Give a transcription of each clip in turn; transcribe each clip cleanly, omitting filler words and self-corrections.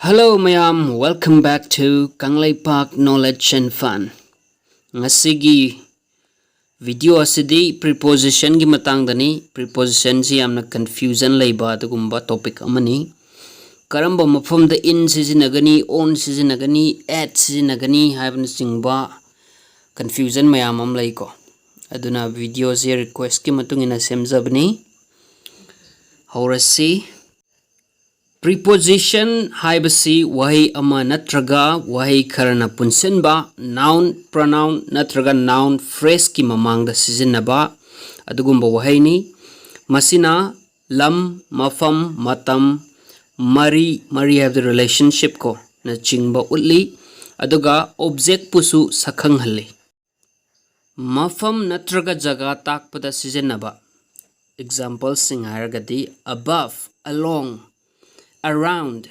Hello mayam, welcome back to Kangleipak Knowledge and Fun. Ngasigi video asidi preposition gi matangdani. Preposition si amna confusion leiba adugumba topic amani. Karamba mafamda in sizinagani, on sizinagani, at sizinagani haibna singba confusion mayam am leiko. Aduna video si request ki matungina semjabni. Haurasi Preposition haibasi wahi ama natraga wahi karana punsenba noun pronoun natraga noun phrase ki mamangda sizinaba adugumba wahi ni masina lam mafam matam mari have the relationship ko na chingba utli aduga object pusu sakhang halle mafam natraga jaga takpada sizinaba examples sing haragadi above along around,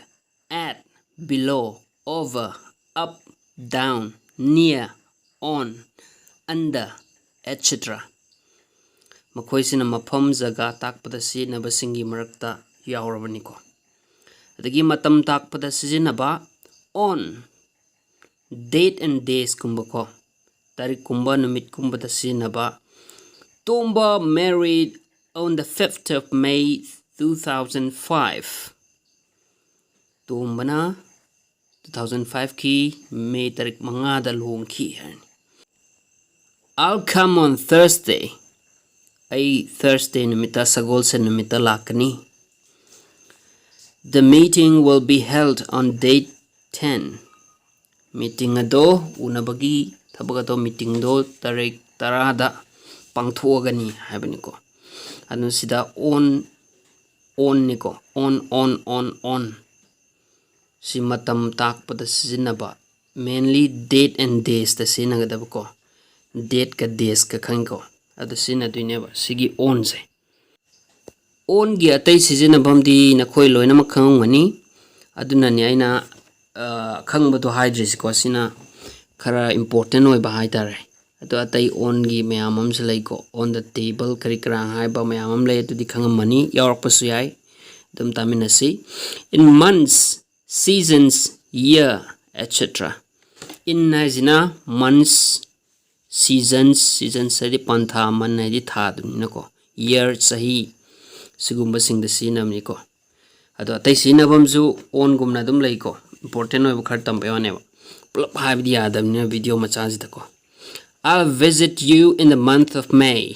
at, below, over, up, down, near, on, under, etc. Makoisina mafam jaga takpada sizinaba singi marakta yaurabani ko. Adagi matam takpada sizinaba on date and days kumba ko. Tarik kumba numit kumba da sizinaba Tomba married on the 5th of May 2005. Tumbana 2005 ki May tarik mga dalawang ki. I'll come on Thursday. Ay Thursday namita sagol sa namita lakani. The meeting will be held on date 10. Meeting ado una bagi tabaga meeting do tarik tarada pangtuagani habani ko. Ano sida on niko on. Si matam takpada sizinaba mainly date and days ta sinagadaba ko date ka days ka khangko adu sinaduineba sigi on se on gi atai sizinabam di nakhoi loina makhangani aduna ni aina khangbado hydris ko sina khara important oi ba haitare adu atai on gi mayamam se lai ko on the table kari kra hai ba mayamam lai adu di khangamani yaurpasu yai dum taminasi in months seasons, year, etc. In Nazina, months, seasons sadi pantha man di tha nako year sahi sigumba sing the sinam niko ado atai sinabam zu on gumna dum leiko important oi bukhar tambe wane plop habi di adam ne video macha ji tako I'll visit you in the month of May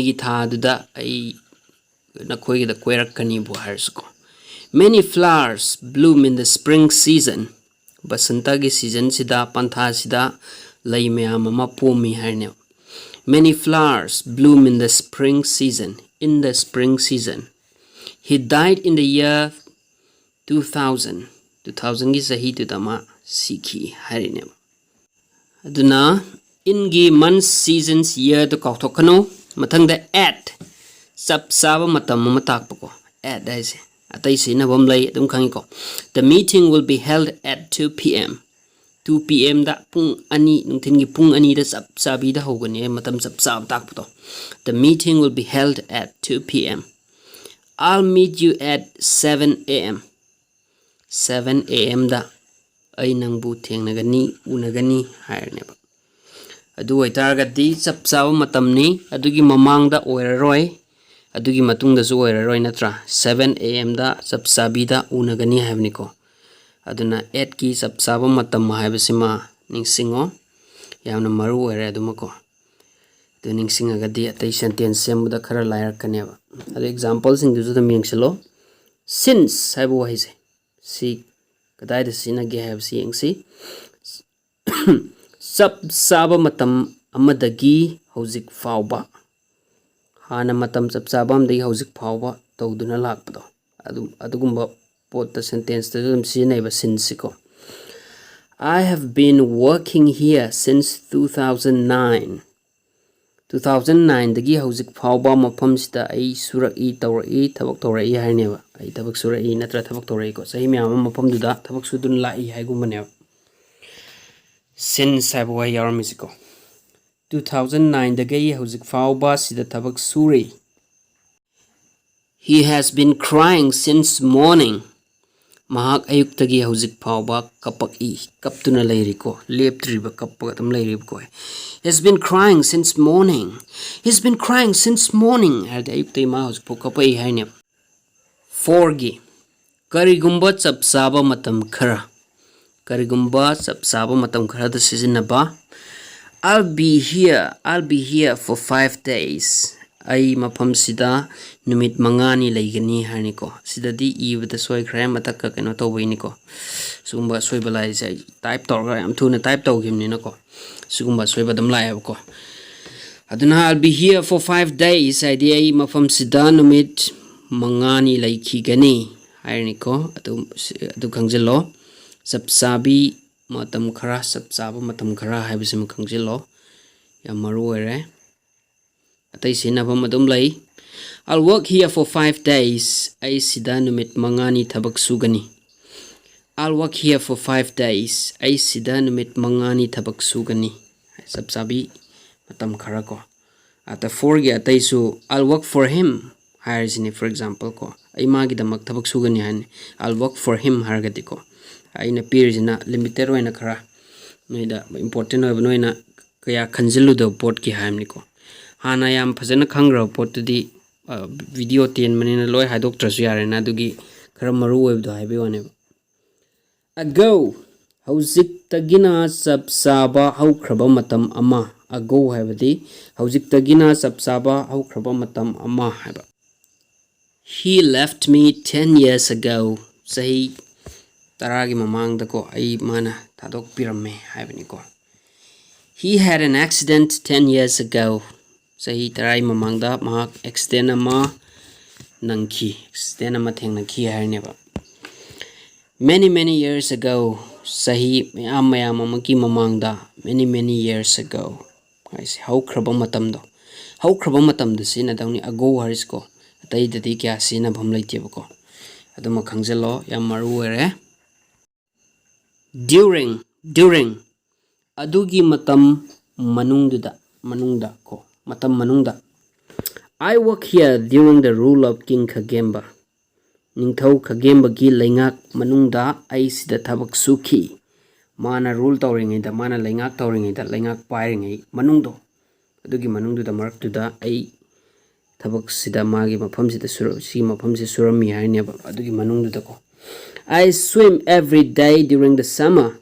gi tha duda ai nakoi da kwerak kani bu harsko Many flowers bloom in the spring season. Basanta gi season sida pantha sida lai mayam ama pomi harne. Many flowers bloom in the spring season. In the spring season. He died in the year 2000. 2000 gi sahi tudama sikhi harine. Aduna in gi months, seasons, year to kautokano matang da at sab saba matam matak pako at daise. The meeting will be held at 2 p.m. 2 p.m. da pung ani nungtin gi pung ani da sab sabi da hogani matam sab sab takputo. The meeting will be held at 2 p.m. I'll meet you at 7 a.m. 7 a.m. da ay nang bu thengnagani unagani hairneba. Adu oitaragadi sab sab matam ni adugi mamang da oiraroi adugi matung da zo oiraroi natra 7 a.m. da sabsabi da unagani haibni ko aduna 8 ki sabsaba matam haibasima ningsingo yamna maru oire aduma ko du ningsingagadi atai sentence sembuda khara lair kaneba adu examples sing du da mingselo since haibu haise si kadai da sina ge haib si engsi sabsaba matam amadagi hojik fauba hana matam sabsabam dei hojik phawba tawduna lakpado adugumba pot the sentence ta dum sinaiba sinsiko I have been working here since 2009 dagi hojik phawba mafam sita ai surai tawrai thabak tawrai haineba ai thabak surai natra thabak tawrai ko sahi myam mafam duda thabak sudun lai haigumane since haibu yaramisico 2009 dagi hojik phawba sida thabak suri He has been crying since morning mahak ayuktagi hauzik phawba kapaki kaptuna leiriko leptriba kappa tam leirib ko he's been crying since morning. He's been crying since morning hadi ayuktai ma hauzik pho kapai haine. 4 gi karigumba chapsaba matam khara karigumba chapsaba matam khara da sizinaba I'll be here for 5 days. Ai mafam sida numit mangani laigani hani ko sidadi ibada soi khram matakka keno tawini ko sugumba soi balai sai type torga am thuna type tawgimni na ko sugumba soi badam lai ko aduna I'll be here for 5 days idea ai mafam sida numit mangani laiki gani haini ko adu kangjelo sapsabi matam khara sapsaba matam khara haibisem kangjelo yamaru ere Atai sinabam adum lai I'll work here for 5 days. Ai sida numit mangani thabak sugani. I'll work here for 5 days. Ai sida numit mangani thabak sugani. Sabsabi matam khara ko. Ata 4 gi atai su I'll work for him. Hire sini for example ko. Ai magi damak thabak sugani han. I'll work for him hargati ko. Ai na pirijina limited waina khara. Noida important hoy noina kaya khanjilu do port ki haimni ko. Hana yam phajana khangra potdi video 10 manina loi haidok trasu yare na dugi khara maru web do haibe wane ago hauzik tagina sapsaba haukraba matam ama ago haibadi hauzik tagina sapsaba haukraba matam ama haiba He left me 10 years ago sahi taragi mamang da ko ai mana thadok piramme haibani ko He had an accident 10 years ago Sahi tarai mamangda mahak accident ama nangki accident ama thengnaki haineba Many years ago sahi mayam amaki mamangda many years ago kaisi haukraba matam da sina dawni ago haris ko atai dadi kya sina bham laiteba ko aduma khangjelo yam maru ere during adugi matam manungda ko matam manungda I work here during the rule of King Khagemba Ningthau Khagemba gi laingak manungda ai sida thabak suki mana rule tawringai da mana laingak tawringai da laingak pairingai manungdo adugi manungdu da maraktu da ai thabak sida magi mafam sida si mafam se surami haine adugi manungdu da ko I swim every day during the summer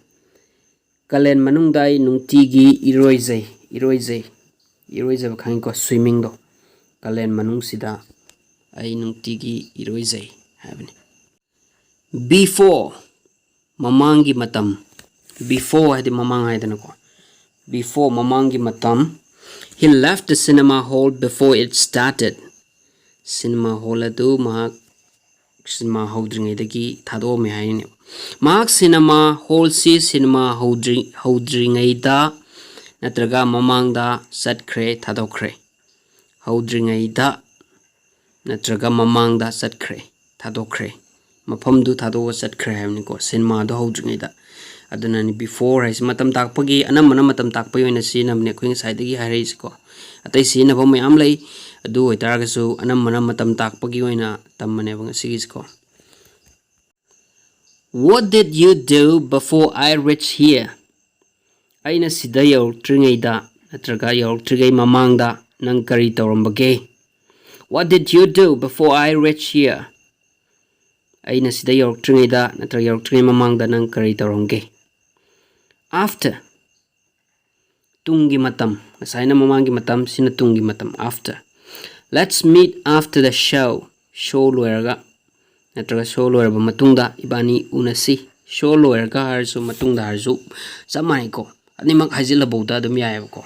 Kalen manungda ai nungtigi iroizai bakhain ko swimming do kalen manung sida ai nungtigi iroizai habni before mamangi matam before hadi mamang haidana ko before mamangi matam he left the cinema hall before it started cinema hall adu mahak cinema hodringai dagi thado me haine mahak cinema hall si cinema hodringai da natraga mamangda satkre thadokre haudringai da natraga mamangda satkre thadokre mafamdu thado satkre hamni ko cinema do haudringai da aduna ni before hais matam takpagi anamana matam takpai oina sinamne khoi side gi haris ko atai sina bam mayam lei adu oitaraga su anamana matam takpagi oina tammane bang sigis ko What did you do before I reached here Aina sida yaurtringaida natraga yaurtrigai mamangda nang kari tawrambage What did you do before I reached here Aina sida yaurtringaida natraga yaurtrigai mamangda nang kari tawramge After tungi matam asaina mamangi matam sina tungi matam after Let's meet after the show loiraga natraga show loiraba matungda ibani unasi show loiraga harsu matungda harsu samai ko Animak hajila bauda dum yaayab ko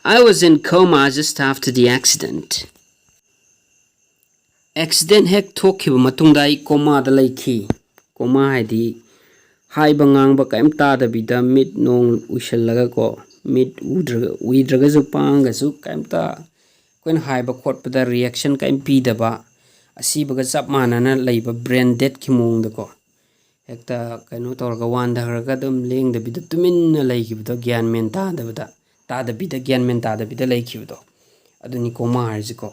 I was in coma just after the accident Accident hek thokhiba matungda I coma da laiki coma haidi haiba ngang ba kaim ta da bida mid nong ushalaga ko mid uidraga su panga su kaim ta koin haiba khotpa da reaction kaim pi da ba asi baga chap manana leiba brain dead ki mong da ko Ekta kaino torga wanda harga dum leng da bida tumin laikibdo gyan men ta da bida gyan men ta da bida laikibdo aduni coma harjiko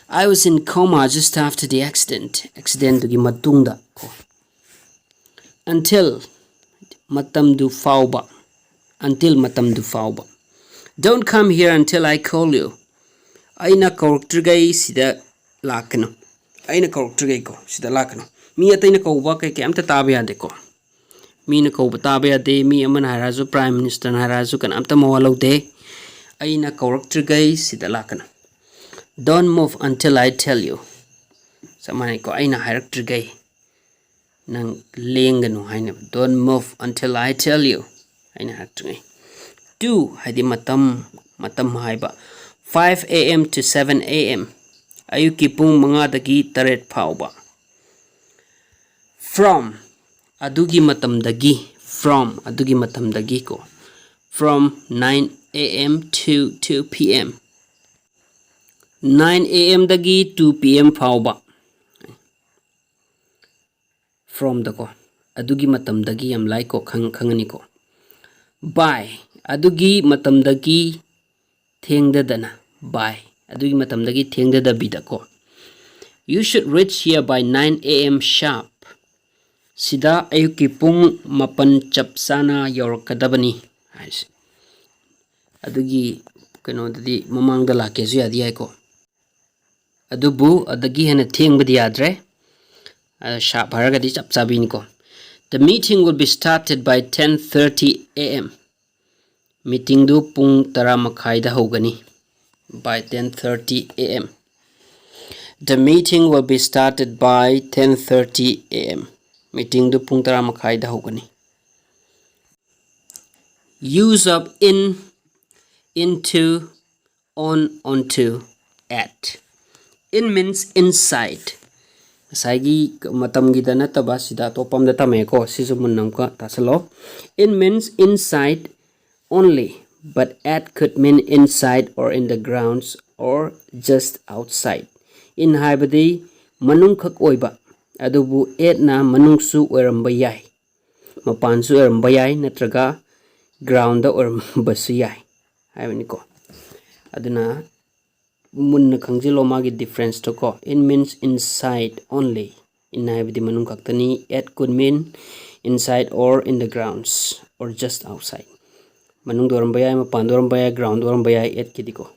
I was in coma just after the accident gi matungda ko until matamdu fauba. Until matamdu fauba. Don't come here until I call you. Aina kauruktrigai sida lakano. Aina kauruktrigai ko sida lakano. Mi ataina kauba kay amta tabi ade ko. Mi na kauba tabi ade mi aman harazu prime minister na harazu kan amta mawalaw de. Aina kauruktrigai sida lakano. Don't move until I tell you. Samana ko aina haraktrigai. Nang lenganu haina. Don't move until I tell you. Aina haraktrigai. Do hadi matam haiba 5 a.m. to 7 a.m. Ayuki pung mga dagi taret pauba. From adugi matam dagi ko. From 9 a.m. to 2 p.m. 9 a.m. dagi 2 p.m. pauba. From dako adugi matam dagi am like ko khangani ko. By adugi matam dagi thengdadana. By adugi matam dagi thengdadabida ko. You should reach here by 9 a.m. sharp. Sida ayuki pung mapan chapsana yorokadabani. Adugi kano dadi mamang dala kesu yadi ay ko. Adubu adagi hena thengbadi yadre. Sharp haragadi chapsabini ko. The meeting will be started by 10:30 a.m. Meeting do pung tara makhai da hogani. By 10:30 a.m. The meeting will be started by 10:30 a.m. Meeting do pung tara makhai da hogani. Use of in, into, on, onto, at. In means inside. Saigi matam gida na taba sida topam da tame ko sisumunam ka tasalo. In means inside only, but at could mean inside or in the grounds or just outside. In haibadi manung khak oiba adubu at na manung su oramba yai. Mapan su oramba yai natraga ground da oramba su yai. Haibani ko. Aduna munna khangjilo magi difference to ko. In means inside only. In haibadi manung khaktani. At could mean inside or in the grounds or just outside. Manung doram bayay, mapan doram bayay, ground doram bayay, et kidiko.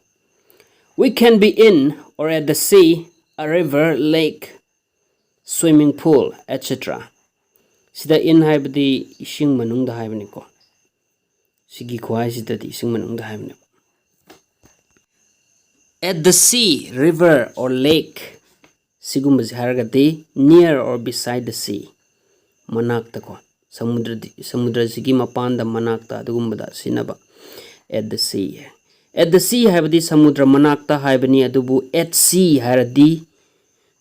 We can be in or at the sea, a river, lake, swimming pool, etc. Sida in haibadi ising manung da haibani ko. Sigi kuhay sida di ising manung da haibani ko. At the sea, river or lake, sigumbazi haragati near or beside the sea. Manakta ko. Samudra sigi mapanda manakta adugumbada sinaba. At the sea. At the sea haibadi samudra manakta haibani adubu at sea haradi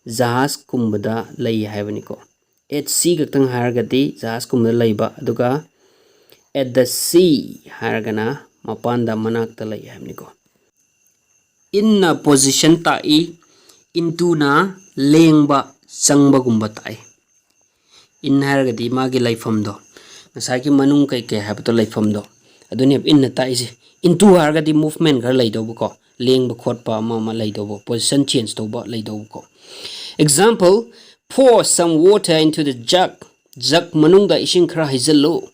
jahas kumbada lay haibani ko. At sea gaktang haragati jahas kumbada layba aduga at the sea haragana mapanda manakta lay haibani ko. Inna position ta'i into na lengba sangba gumba ta'i. In haragadi magi laifam do. Nasaki manung kay habato laifam do. Aduni in na ta'i si. Into haragadi movement gar lay do ko. Lengba khot pa mama lay do bo. Position change do ba lay do ko. Example, pour some water into the jug. Jug manung da ising kra hizalo.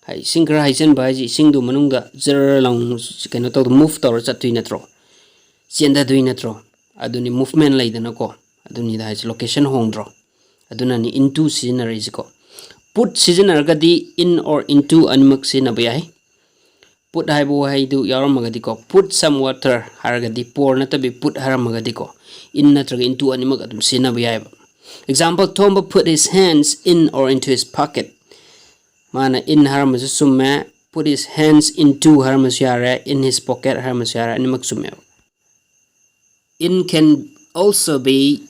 Hay ising kra hizan ba ising do manung da zero lang kano to move to chatui natro. Sienda dui natro. Aduni movement lay dana ko. Aduni da location hongdro. Aduna ni into seasonary ko. Put seasonary gadi in or into animak sinabayay. Put haibu haidu yaramagadi ko. Put some water haragadi pour natabi put haramagadi ko. In natraga into animak adum sinabayay. Example, Tomba put his hands in or into his pocket. Mana in haramasusuma put his hands into haramasyara in his pocket haramasyara animak sumew. In can also be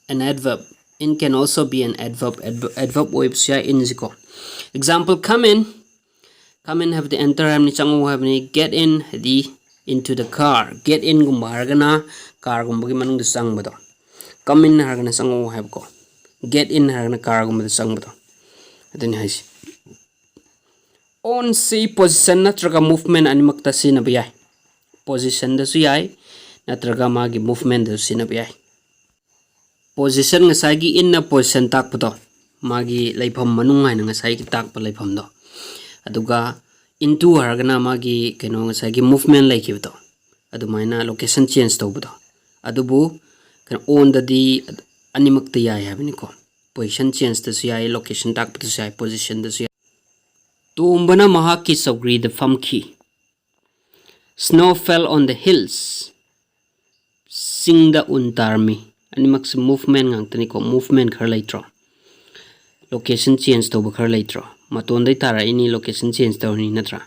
an adverb. In can also be an adverb. Adverb oibsya in ziko. Example, come in. Come in have the enter have ni changu have ni get in the into the car. Get in gumba haragana car gumba ki manung sang bado. Come in haragana changu have ko. Get in haragana car gumba sang bado. Adun hai si. On si position natraga movement animak ta sinabiyay. Position da suyay natraga magi movement da sinabiyay. Position nga sagi in na position takputo. magi laifam manung haina ngasai ki takpa laifamdo aduga into haragana magi keno ngasai ki movement laikibdo adumaina location change tawbdo adubu kan on dadi animak ta yai habini ko position change ta yai location takpa ta yai position ta yai tumbana mahaki saugri the famki snow fell on the hills singda untarmi animak se movement ngangtani ko movement khar laitro location change to khar laitro maton dai tara ini location change to ni natra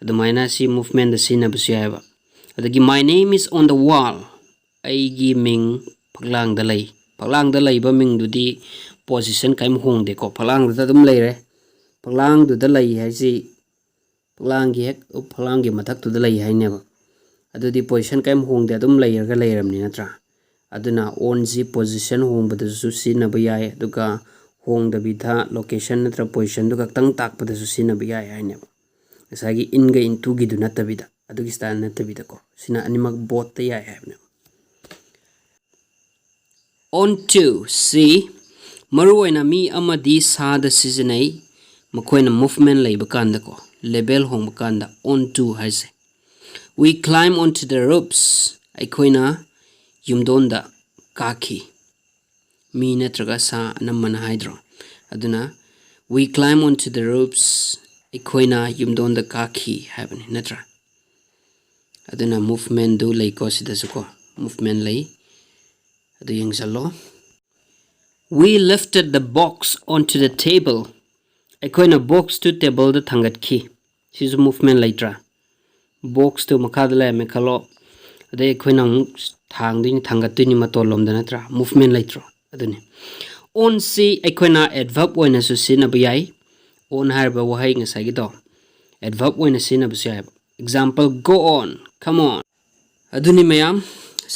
adumaina si movement da sina busia ba adagi my name is on the wall aigi ming phaglang da lay ba ming dudi position kaim hong de ko phaglang da dum lay re phaglang du da lay hai si phaglang gi mathak tu da lay hai ne ba adudi position kaim hong de dum lay ga layram ni natra aduna on ji position hong ba da su sina ba yai aduga hong da bidha location natra position du ka tang tak pa da su sina ba yai hai ne ba asagi in ga into gi du natabida adugi style natabida ko sina animak bot ta yai hai ne on to see maruina mi amadi sa da seasonai makoina movement lay bakanda ko level hong bakanda on to haise we climb onto the roofs aikoina yumdonda kaki mi natraga sa namana hydro aduna we climb onto the roofs aikoina yumdonda kaki habani natra aduna movement do lay ko sida suko movement lay adu yengzalo we lifted the box onto the table aikoina box to table da thangat ki sisu movement laitra box to makad la me khalo ade aikoina thang din thangat ni matolom da natra movement laitro aduni on si aikoina adverb oina su sinabayai on harba wahai ngasai gi do adverb oina sinabayai example go on come on aduni mayam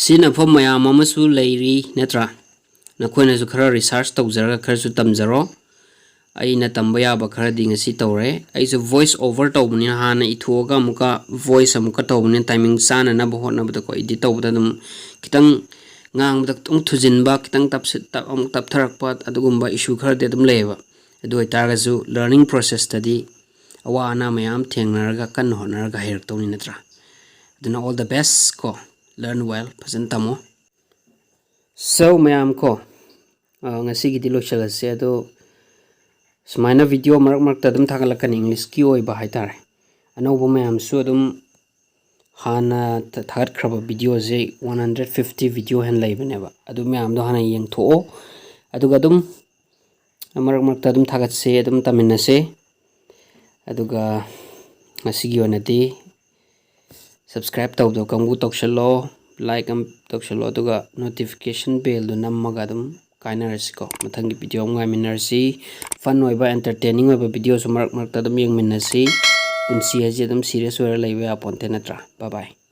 sinafam mayam amasu leiri natra nakoina su khara research tawjara khara su tamjaro aina tambaya ba khara ding si tawre ai su voice over tawbuni hana ithoga muka voice amuka tawbuni timing sana na bo hona ba ko edit tawda dum kitang ngang ba tung thujin ba kitang tap tharak pa adugumba issue khara de dum leba adu itaga su learning process study awana mayam thengnaraga kan honaraga her tawni natra aduna all the best ko learn well present tamo so mayam ko ngasi gi dilo chaga se ado smaina video marak ta dum thagalakan english ki oi ba haitare anobo mayam su dum hana thagat khraba video je 150 video hen laibane ba adu mayam do hana yeng tho aduga dum marak ta dum thagat se dum tamina se aduga ngasi gi onati subscribe tawdo kamgu tokshalo like am tokshalo aduga notification bell do nammaga dum kainarasiko mathangi video ngai minarsi fun oiba entertaining oiba video su marak ta dum yeng minasi punsi haje dum serious ora laiba aponte natra bye bye